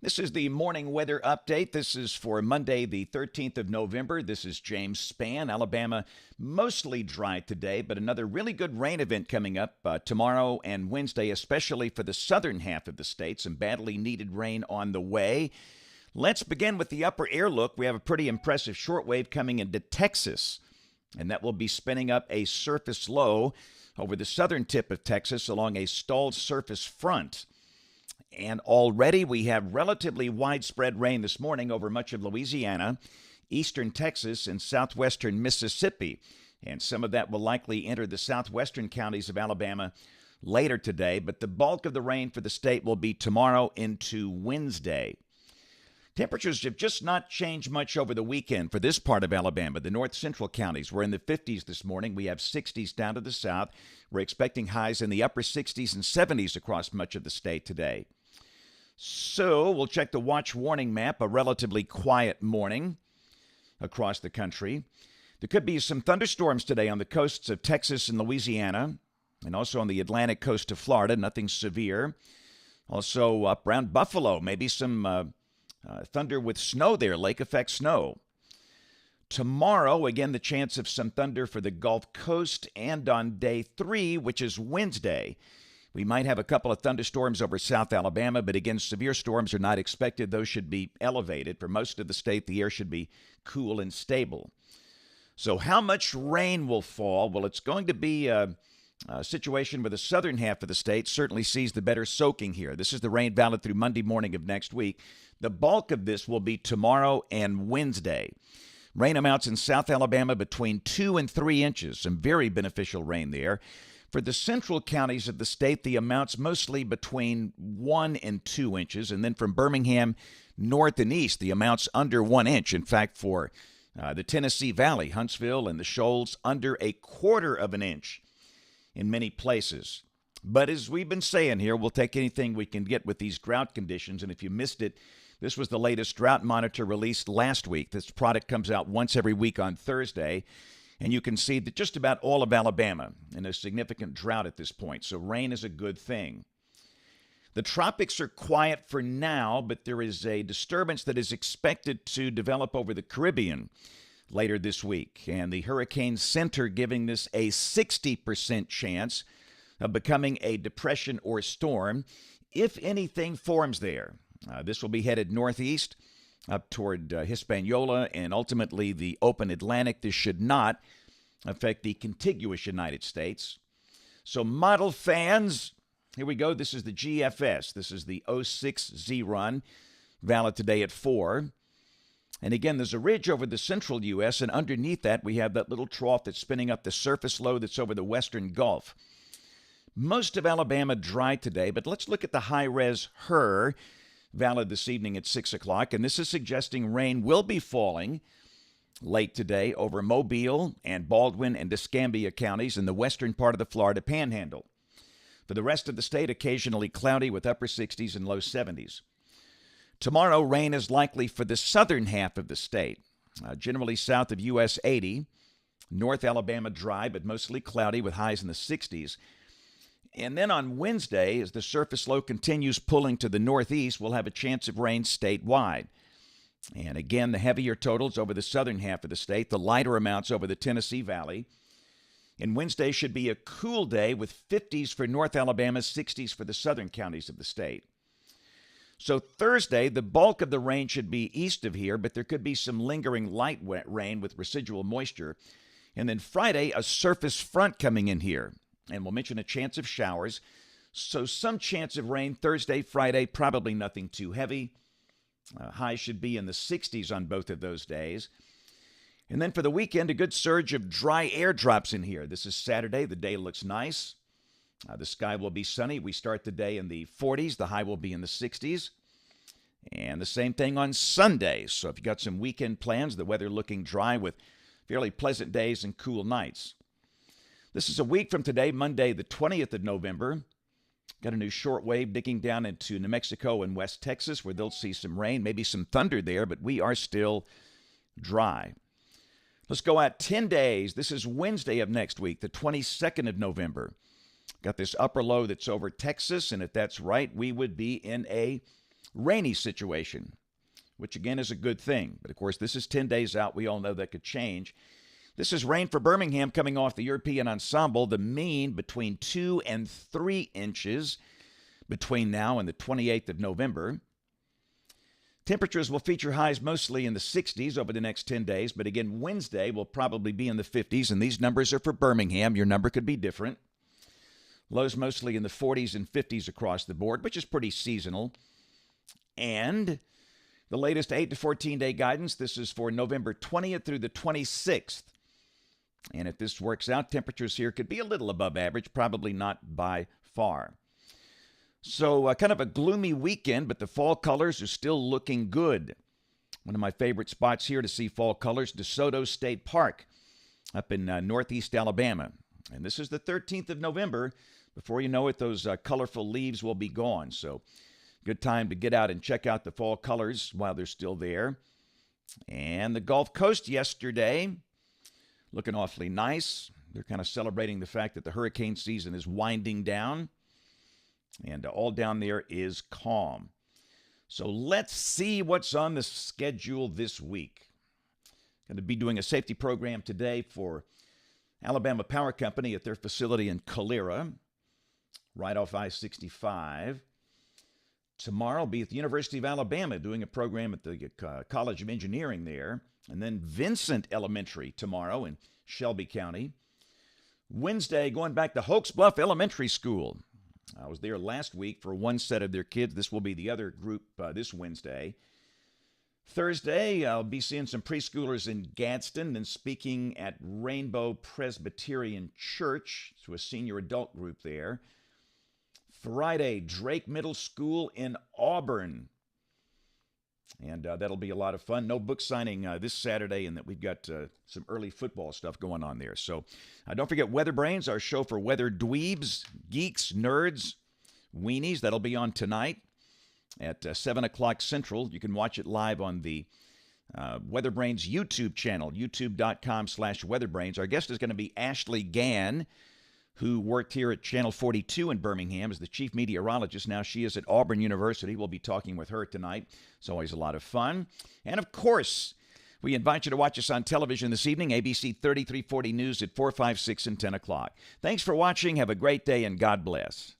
This is the morning weather update. This is for Monday, the 13th of November. This is James Spann. Alabama mostly dry today, but another really good rain event coming up tomorrow and Wednesday, especially for the southern half of the state. Some badly needed rain on the way. Let's begin with the upper air look. We have a pretty impressive shortwave coming into Texas, and that will be spinning up a surface low over the southern tip of Texas along a stalled surface front. And already we have relatively widespread rain this morning over much of Louisiana, eastern Texas, and southwestern Mississippi. And some of that will likely enter the southwestern counties of Alabama later today. But the bulk of the rain for the state will be tomorrow into Wednesday. Temperatures have just not changed much over the weekend for this part of Alabama. The north central counties were in the 50s this morning. We have 60s down to the south. We're expecting highs in the upper 60s and 70s across much of the state today. So we'll check the watch warning map. A relatively quiet morning across the country. There could be some thunderstorms today on the coasts of Texas and Louisiana, and also on the Atlantic coast of Florida. Nothing severe. Also up around Buffalo, maybe some thunder with snow there, lake effect snow. Tomorrow, again, the chance of some thunder for the Gulf Coast, and on day 3, which is Wednesday, we might have a couple of thunderstorms over South Alabama, but again, severe storms are not expected. Those should be elevated. For most of the state, the air should be cool and stable. So how much rain will fall? Well, it's going to be a situation where the southern half of the state certainly sees the better soaking here. This is the rain valid through Monday morning of next week. The bulk of this will be tomorrow and Wednesday. Rain amounts in South Alabama between 2 and 3 inches. Some very beneficial rain there. For the central counties of the state, the amounts mostly between 1 and 2 inches. And then from Birmingham north and east, the amounts under 1 inch. In fact, for the Tennessee Valley, Huntsville, and the Shoals, under 1/4 of an inch in many places. But as we've been saying here, we'll take anything we can get with these drought conditions. And if you missed it, this was the latest drought monitor released last week. This product comes out once every week on Thursday. And you can see that just about all of Alabama in a significant drought at this point. So rain is a good thing. The tropics are quiet for now, but there is a disturbance that is expected to develop over the Caribbean later this week. And the Hurricane Center giving this a 60% chance of becoming a depression or storm, if anything forms there. This will be headed northeast up toward Hispaniola and ultimately the open Atlantic. This should not affect the contiguous United States. So model fans, here we go. This is the GFS. This is the 06 Z-Run, valid today at 4. And again, there's a ridge over the central U.S., and underneath that we have that little trough that's spinning up the surface low that's over the western Gulf. Most of Alabama dry today, but let's look at the high-res HER, valid this evening at 6 o'clock, and this is suggesting rain will be falling late today over Mobile and Baldwin and Escambia counties in the western part of the Florida Panhandle. For the rest of the state, occasionally cloudy with upper 60s and low 70s. Tomorrow, rain is likely for the southern half of the state, generally south of US 80. North Alabama dry, but mostly cloudy with highs in the 60s. And then on Wednesday, as the surface low continues pulling to the northeast, we'll have a chance of rain statewide. And again, the heavier totals over the southern half of the state, the lighter amounts over the Tennessee Valley. And Wednesday should be a cool day with 50s for North Alabama, 60s for the southern counties of the state. So Thursday, the bulk of the rain should be east of here, but there could be some lingering light wet rain with residual moisture. And then Friday, a surface front coming in here. And we'll mention a chance of showers. So some chance of rain Thursday, Friday, probably nothing too heavy. Highs should be in the 60s on both of those days. And then for the weekend, a good surge of dry air drops in here. This is Saturday. The day looks nice. The sky will be sunny. We start the day in the 40s. The high will be in the 60s. And the same thing on Sunday. So if you got some weekend plans, the weather looking dry with fairly pleasant days and cool nights. This is a week from today, Monday, the 20th of November. Got a new short wave digging down into New Mexico and West Texas where they'll see some rain, maybe some thunder there, but we are still dry. Let's go out 10 days. This is Wednesday of next week, the 22nd of November. Got this upper low that's over Texas, and if that's right, we would be in a rainy situation, which again is a good thing. But of course, this is 10 days out. We all know that could change. This is rain for Birmingham coming off the European ensemble. The mean between 2 and 3 inches between now and the 28th of November. Temperatures will feature highs mostly in the 60s over the next 10 days, but again, Wednesday will probably be in the 50s, and these numbers are for Birmingham. Your number could be different. Lows mostly in the 40s and 50s across the board, which is pretty seasonal. And the latest 8 to 14-day guidance, this is for November 20th through the 26th. And if this works out, temperatures here could be a little above average, probably not by far. So kind of a gloomy weekend, but the fall colors are still looking good. One of my favorite spots here to see fall colors, DeSoto State Park up in northeast Alabama. And this is the 13th of November. Before you know it, those colorful leaves will be gone. So good time to get out and check out the fall colors while they're still there. And the Gulf Coast yesterday, looking awfully nice. They're kind of celebrating the fact that the hurricane season is winding down. And all down there is calm. So let's see what's on the schedule this week. Going to be doing a safety program today for Alabama Power Company at their facility in Calera, right off I-65. Tomorrow I'll be at the University of Alabama doing a program at the College of Engineering there. And then Vincent Elementary tomorrow in Shelby County. Wednesday, going back to Hoax Bluff Elementary School. I was there last week for one set of their kids. This will be the other group this Wednesday. Thursday, I'll be seeing some preschoolers in Gadsden and speaking at Rainbow Presbyterian Church to a senior adult group there. Friday, Drake Middle School in Auburn. And that'll be a lot of fun. No book signing this Saturday, and that we've got some early football stuff going on there. So don't forget Weather Brains, our show for weather dweebs, geeks, nerds, weenies. That'll be on tonight at 7 o'clock Central. You can watch it live on the Weather Brains YouTube channel, youtube.com/weatherbrains. Our guest is going to be Ashley Gann, who worked here at Channel 42 in Birmingham as the chief meteorologist. Now she is at Auburn University. We'll be talking with her tonight. It's always a lot of fun. And, of course, we invite you to watch us on television this evening, ABC 3340 News at 4, 5, 6, and 10 o'clock. Thanks for watching. Have a great day, and God bless.